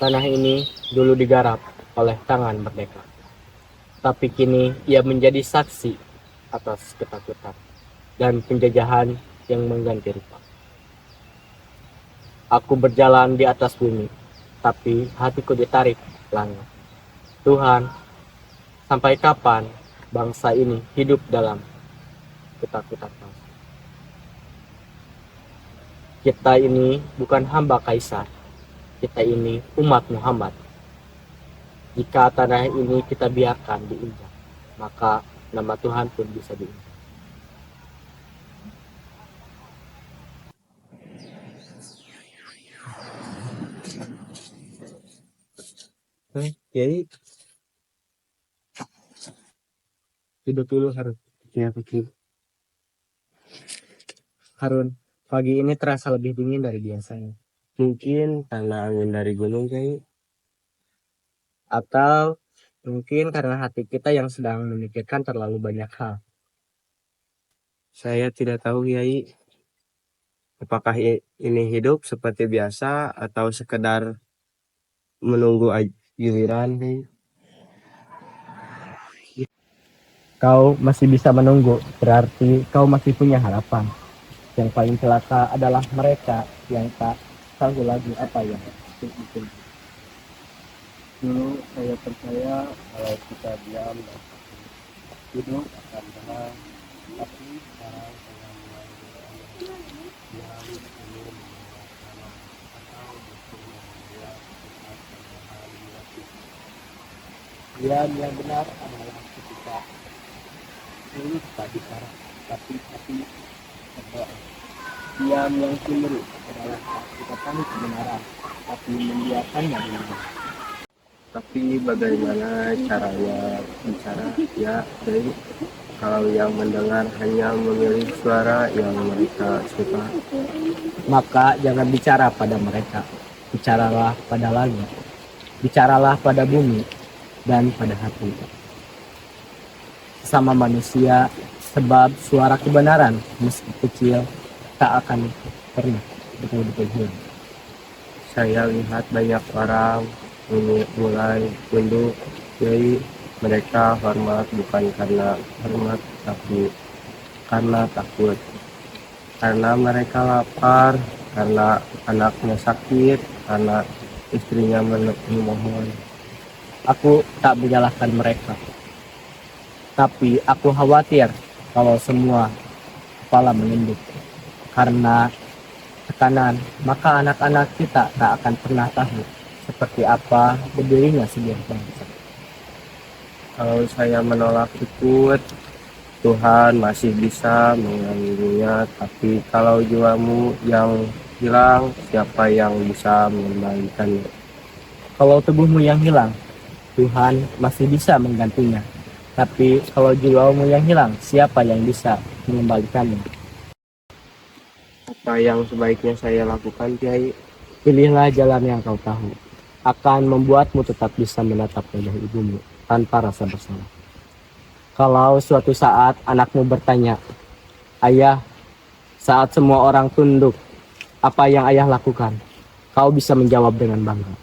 Tanah ini dulu digarap oleh tangan merdeka, tapi kini ia menjadi saksi atas ketakutan dan penjajahan yang mengganti rupa. Aku berjalan di atas bumi, tapi hatiku ditarik langit. Tuhan, sampai kapan bangsa ini hidup dalam ketakutan? Kita ini bukan hamba kaisar, kita ini umat Muhammad. Jika tanah ini kita biarkan diinjak, maka nama Tuhan pun bisa diinjak. Jadi duduk dulu Harun. Ya, begitu. Harun, pagi ini terasa lebih dingin dari biasanya. Mungkin karena angin dari gunung Kiai. Atau mungkin karena hati kita yang sedang memikirkan terlalu banyak hal. Saya tidak tahu Kiai. Apakah ini hidup seperti biasa atau sekedar menunggu giliran Kiai? Kau masih bisa menunggu, berarti kau masih punya harapan. Yang paling celaka adalah mereka yang tak tahu lagi apa yang itu. Dulu saya percaya kalau kita diam dan hidup akan tenang, tapi sekarang saya mulai bertanya, diam ini membuat atau justru membuat kita perlahan mati. Diam yang benar adalah ketika sulit tak bicara, tapi hati berdoa. Diam yang cemburu adalah kita tahu kebenaran, tapi membiarkannya dulu. Tapi bagaimana caranya bicara ya Kiai? Kalau yang mendengar hanya memilih suara yang mereka suka. Maka jangan bicara pada mereka, bicaralah pada langit, bicaralah pada bumi, dan pada hati. Sesama manusia, sebab suara kebenaran, meski kecil, tak akan pernah betul-betul hilang. Saya lihat banyak orang mulai tunduk, jadi mereka hormat bukan karena hormat tapi karena takut, karena mereka lapar, karena anaknya sakit, karena istrinya memohon. Aku tak menyalahkan mereka, tapi aku khawatir kalau semua kepala menunduk karena tekanan, maka anak-anak kita tak akan pernah tahu seperti apa berdirinya sebuah bangsa. Kalau saya menolak ikut, Tuhan masih bisa mengambilnya, tapi kalau jiwamu yang hilang, siapa yang bisa mengembalikannya? Kalau tubuhmu yang hilang, Tuhan masih bisa menggantinya. Tapi kalau jiwamu yang hilang, siapa yang bisa mengembalikannya? Apa yang sebaiknya saya lakukan, Kiai? Pilihlah jalan yang kau tahu. Akan membuatmu tetap bisa menatap wajah ibumu tanpa rasa bersalah. Kalau suatu saat anakmu bertanya, "Ayah, saat semua orang tunduk, apa yang ayah lakukan?" Kau bisa menjawab dengan bangga.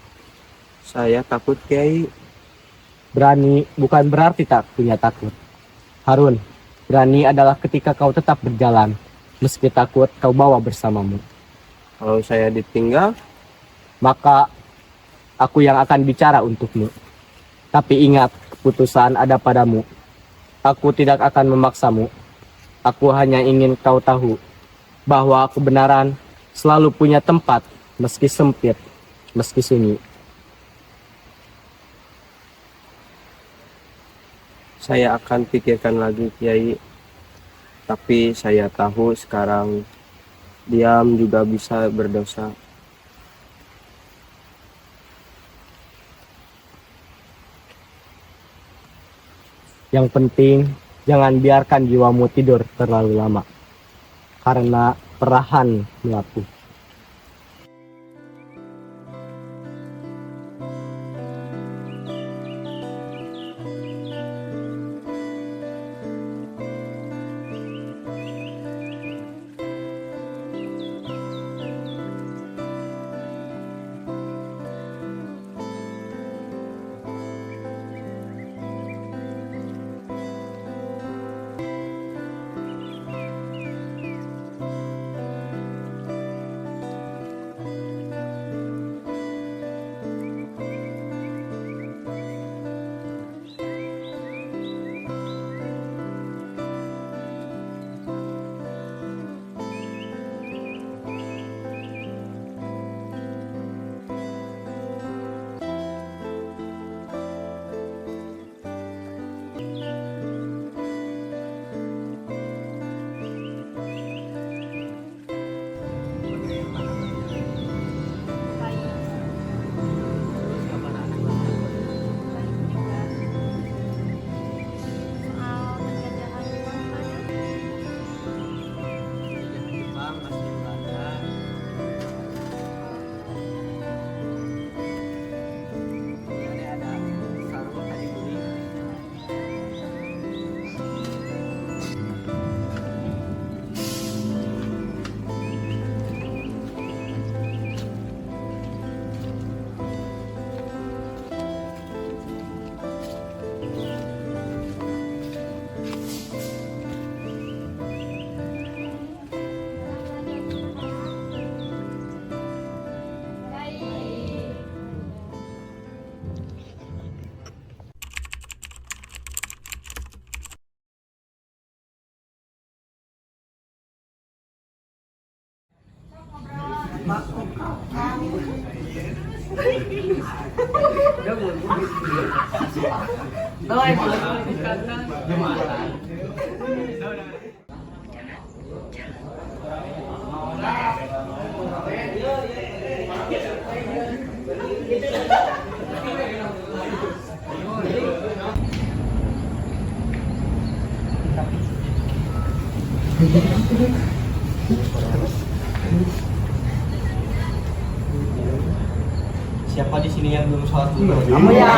Saya takut, Kiai. Berani bukan berarti tak punya takut. Harun, berani adalah ketika kau tetap berjalan, meski takut kau bawa bersamamu. Kalau saya ditinggal, Maka aku yang akan bicara untukmu. Tapi ingat, keputusan ada padamu. Aku tidak akan memaksamu. Aku hanya ingin kau tahu bahwa kebenaran selalu punya tempat, meski sempit, meski sunyi. saya akan pikirkan lagi, Kiai. Tapi saya tahu sekarang diam juga bisa berdosa. Yang penting, jangan biarkan jiwamu tidur terlalu lama. Karena perahan melapuh. Siapa di sini yang belum sholat dulu? Kamu ya.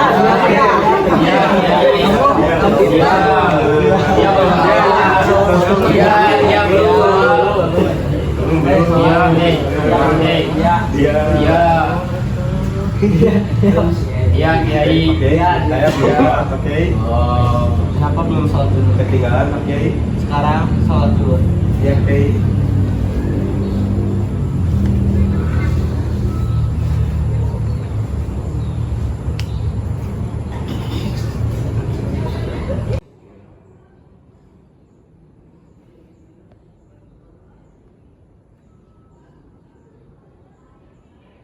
Iya, Kiai. Saya buat, oke. Kenapa belum sholat dulu? Ketinggalan, oke. Sekarang sholat dulu. Ya, oke.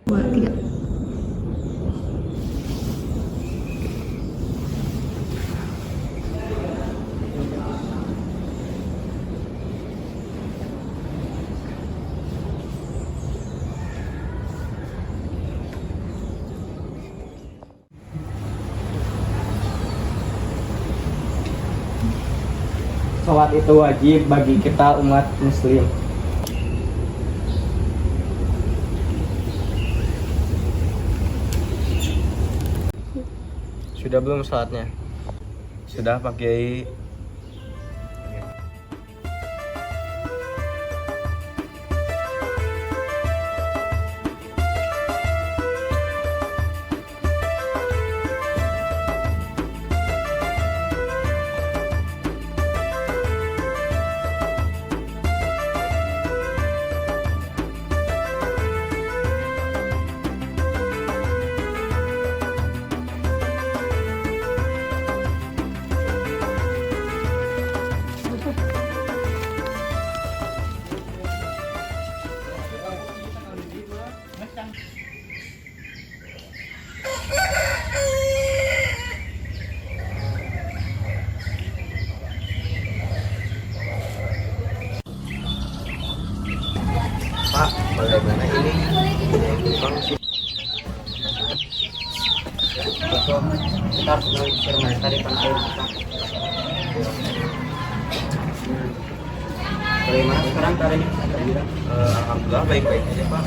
Dua, tiga. Sholat itu wajib bagi kita umat muslim. Sudah belum sholatnya? Sudah, Pak Kiai. Pak, bagaimana ini? Bang sih. Betul. Kita harus mengusir mereka di pantai kita. Bagaimana sekarang keadaannya? Alhamdulillah baik-baik aja, Pak.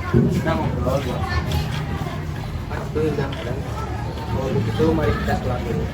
Kita ngobrol ya. Pasti udah kan. Kalau begitu mari kita sholat dulu.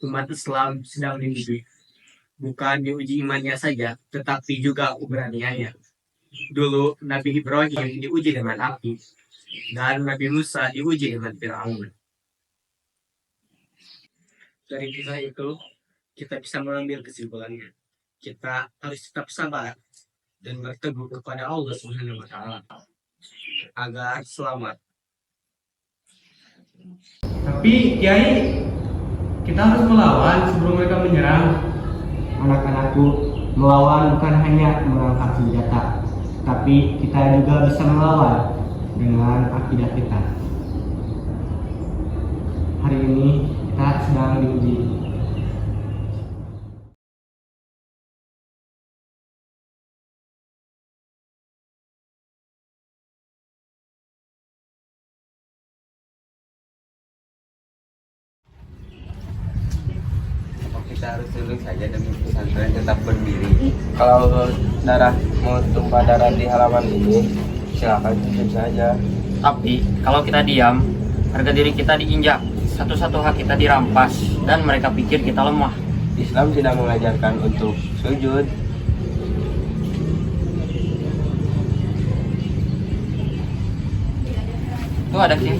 Umat Islam sedang diuji. Bukan diuji imannya saja, tetapi juga keberaniannya. Dulu Nabi Ibrahim diuji dengan api, dan Nabi Musa diuji dengan Fir'aun. Dari kisah itu, kita bisa mengambil kesimpulannya. Kita harus tetap sabar dan berteguh kepada Allah Subhanahu wa Ta'ala agar selamat. Tapi Kiai, kita harus melawan sebelum mereka menyerang. anak-anakku, melawan bukan hanya mengangkat senjata, tapi kita juga bisa melawan dengan akidah kita. Hari ini kita sedang diuji. Kita harus dulu saja demi pesantren tetap berdiri. Kalau darah mau tumpah darah di halaman ini, silakan tutup saja. Tapi kalau kita diam, harga diri kita diinjak, satu-satu hak kita dirampas, dan mereka pikir kita lemah. Islam tidak mengajarkan untuk sujud. Tuh ada Kiai.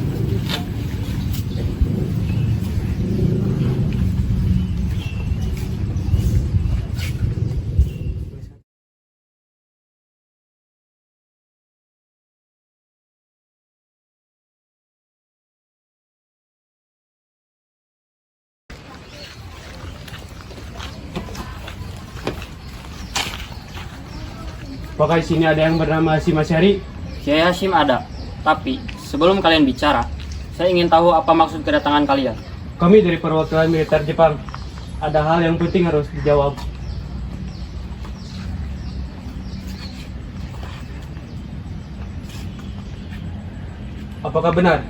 Apakah di sini ada yang bernama Hasyim Asy'ari? Kiai Hasyim ada, tapi sebelum kalian bicara, saya ingin tahu apa maksud kedatangan kalian. Kami dari perwakilan militer Jepang. Ada hal yang penting harus dijawab. Apakah benar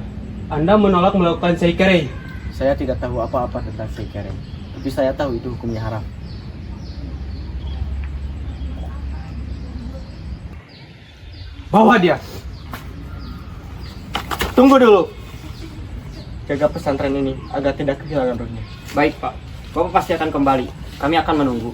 Anda menolak melakukan seikerei? Saya tidak tahu apa-apa tentang seikerei, tapi saya tahu itu hukumnya haram. Bawa dia. Tunggu dulu. Jaga pesantren ini agar tidak kehilangan rohnya. Baik Pak, Bapak pasti akan kembali. Kami akan menunggu.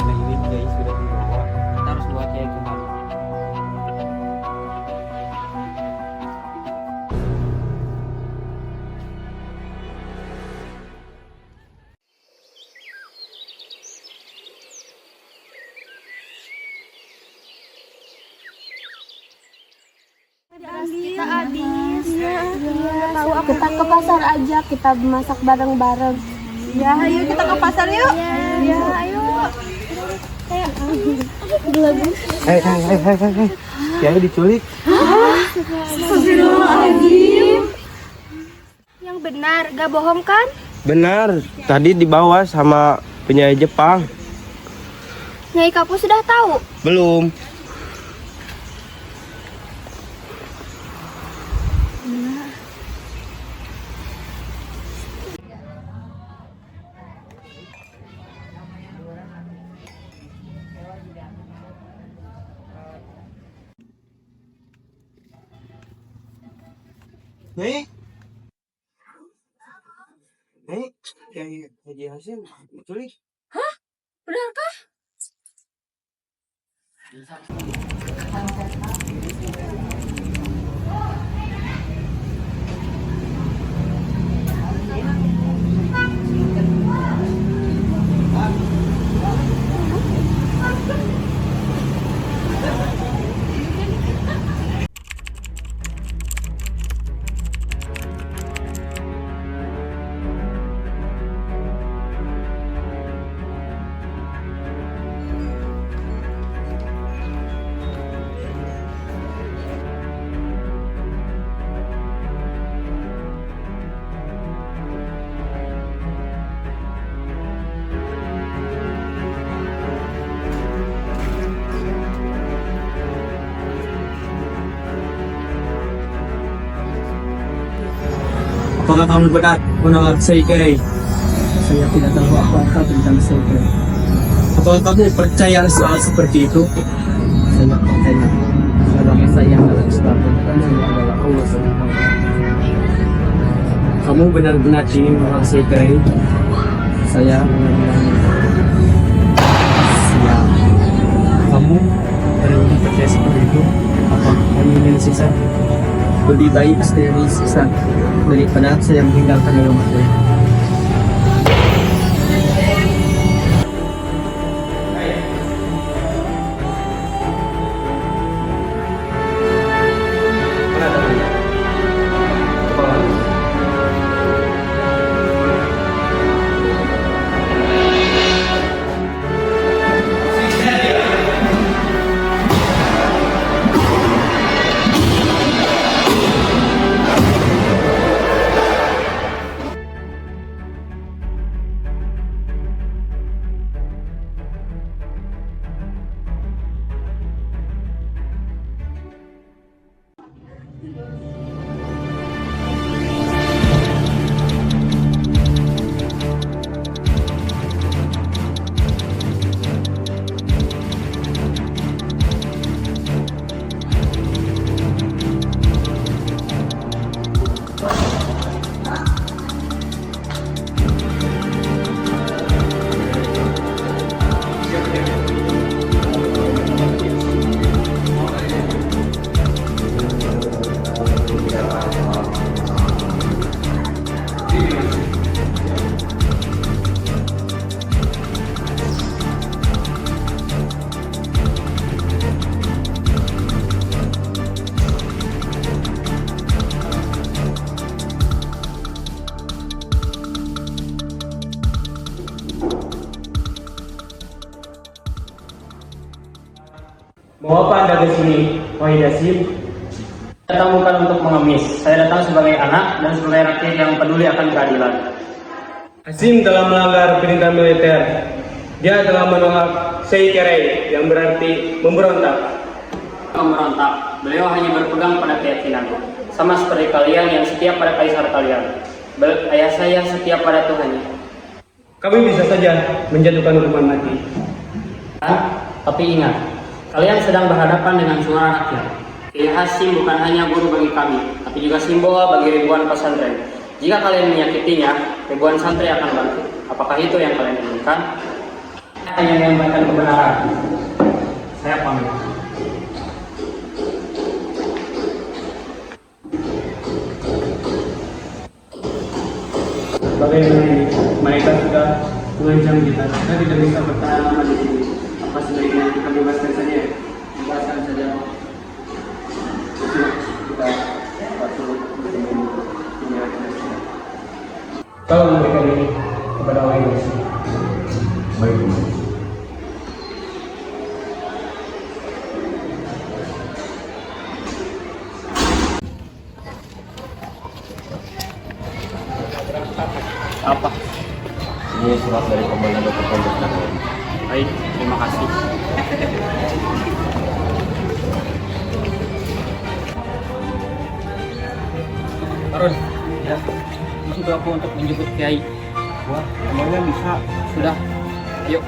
Ini Kiai sudah dibawa. Kita harus buat Kiai kembali. Kita habis. Kita ke pasar aja, kita masak bareng-bareng. Ya, ayo kita ke pasar yuk. Ya, ayo. Hei. Kiai diculik. Astagfirullahaladzim. Yang benar, gak bohong kan? Benar, tadi dibawa sama penyair Jepang. Nyai Kapu sudah tahu. Belum. Nih, Kiai Haji Hasyim diculik. Benarkah? Apakah kamu benar menolak seikerei? Saya tidak tahu apa-apa tentang seikerei. Apakah kamu percaya soal seperti itu? Saya percaya. Saya saya akan selamatkan adalah Allah SWT. Kamu benar-benar ingin menguasai Krai? Saya benar-benar siap. Kamu benar-benar percaya seperti itu? Apa kamu ingin sisa? Lebih baik saya sisa daripada saya meninggalkan rumah saya. Mau apa Anda ke sini, wahai Dasim? Saya datang bukan untuk mengemis. Saya datang sebagai anak dan sebagai rakyat yang peduli akan keadilan. Hasim telah melanggar perintah militer. Dia telah menolak Seikerei yang berarti memberontak. Memberontak. Beliau hanya berpegang pada keyakinan. Sama seperti kalian yang setia pada kaisar kalian. Ayah saya setia pada Tuhannya. Kami bisa saja menjatuhkan hukuman mati. Tapi ingat, kalian sedang berhadapan dengan suara rakyat. Kiai Hasim bukan hanya guru bagi kami, tapi juga simbol bagi ribuan pesantren. Jika kalian menyakitinya, ribuan santri akan bangkit. Apakah itu yang kalian inginkan? Saya hanya menyampaikan kebenaran. Saya pamit. Bagaimana ini? Mereka sudah mengancam kita. Kita tidak bisa bertahan lama di sini. Apa sebaiknya kita bebaskan saja? Bebaskan saja. Kita patut kalau memberikan ini kepada orang yang bersih. Baik. Apa? Ini surat dari Komandan Dokter Pondok. Baik, terima kasih. Harun, ya. Sudah aku untuk menjemput Kiai. Wah, emangnya bisa? Sudah. Yuk.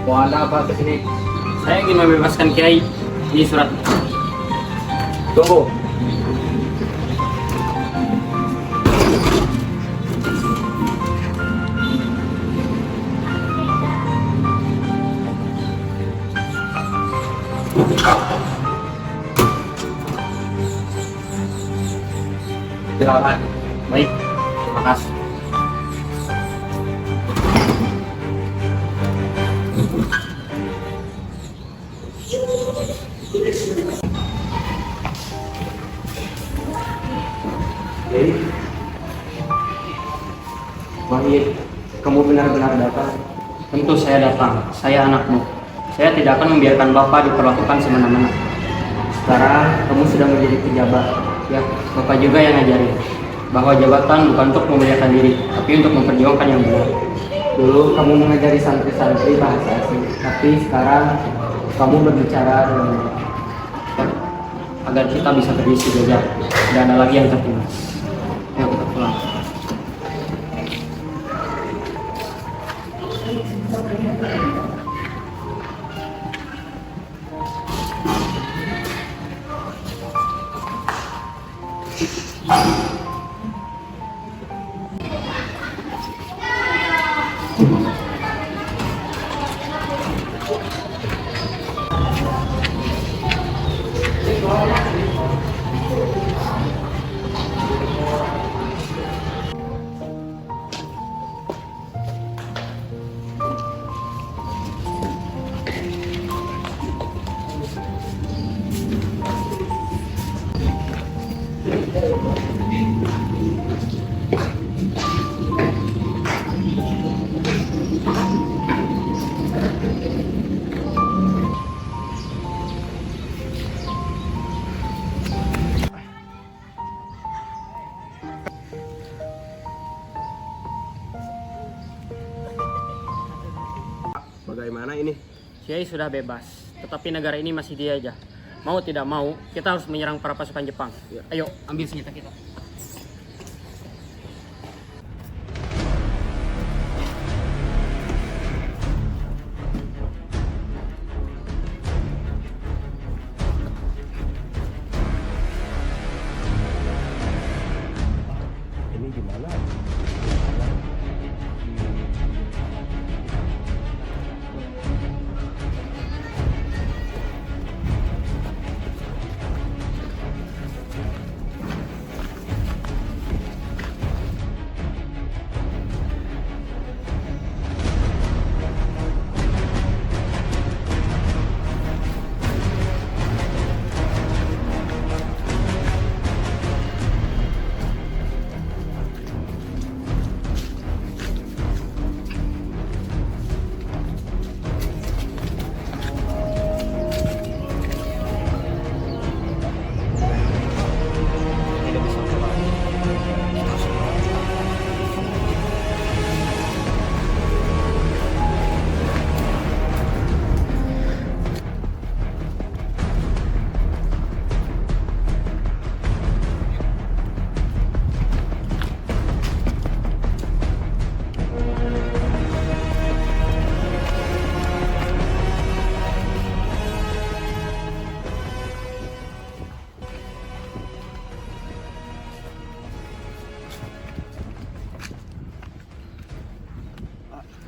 Mau Anda apa ke sini? Saya ingin membebaskan Kiai. Ini surat. Tunggu. Silakan. Baik, terima kasih. Wahid, kamu benar-benar datang. Tentu saya datang. Saya anakmu. Saya tidak akan membiarkan Bapak diperlakukan semena-mena. Sekarang kamu sudah menjadi pejabat. Ya, Bapak juga yang ngajarin bahwa jabatan bukan untuk memuliakan diri, tapi untuk memperjuangkan yang benar. Dulu kamu mengajari santri-santri bahasa asing, tapi sekarang kamu berbicara dengan agar kita bisa berisi belajar. Tidak ada lagi yang tertindas. Ayo kita pulang. Bagaimana ini? Kiai sudah bebas, tetapi negara ini masih dijajah. Mau tidak mau, kita harus menyerang para pasukan Jepang. Ayo, ambil senjata kita. Ini gimana?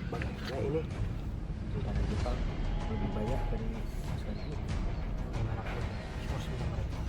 Bagaimana ini? Tentara Jepang lebih banyak dari pasukan ini. Gimana pun, harus menyerang mereka.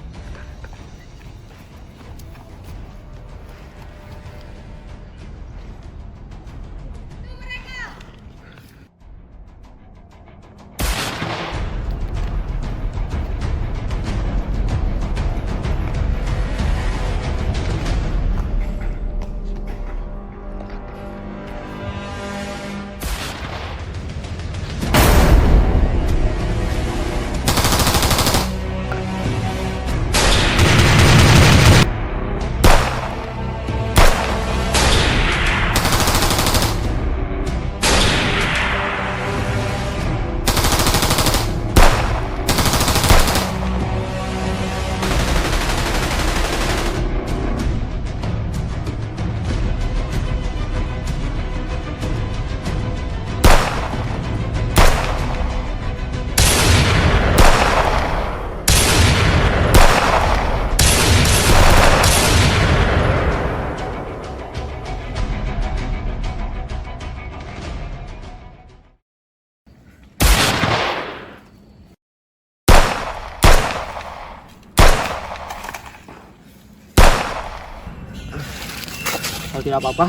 Kalau tidak apa-apa,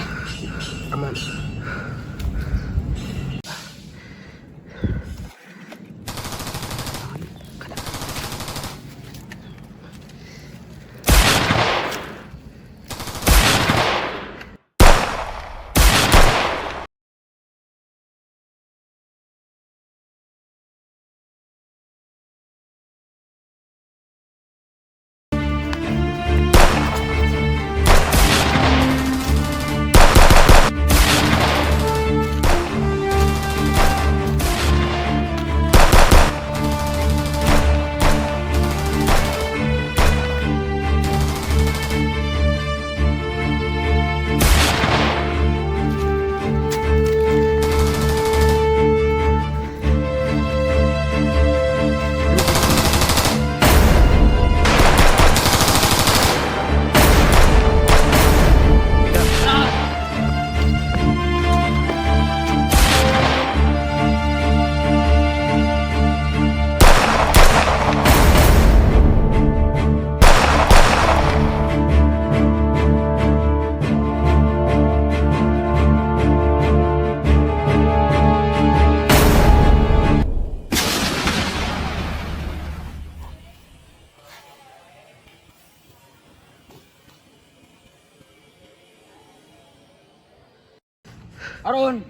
Aman. Arun.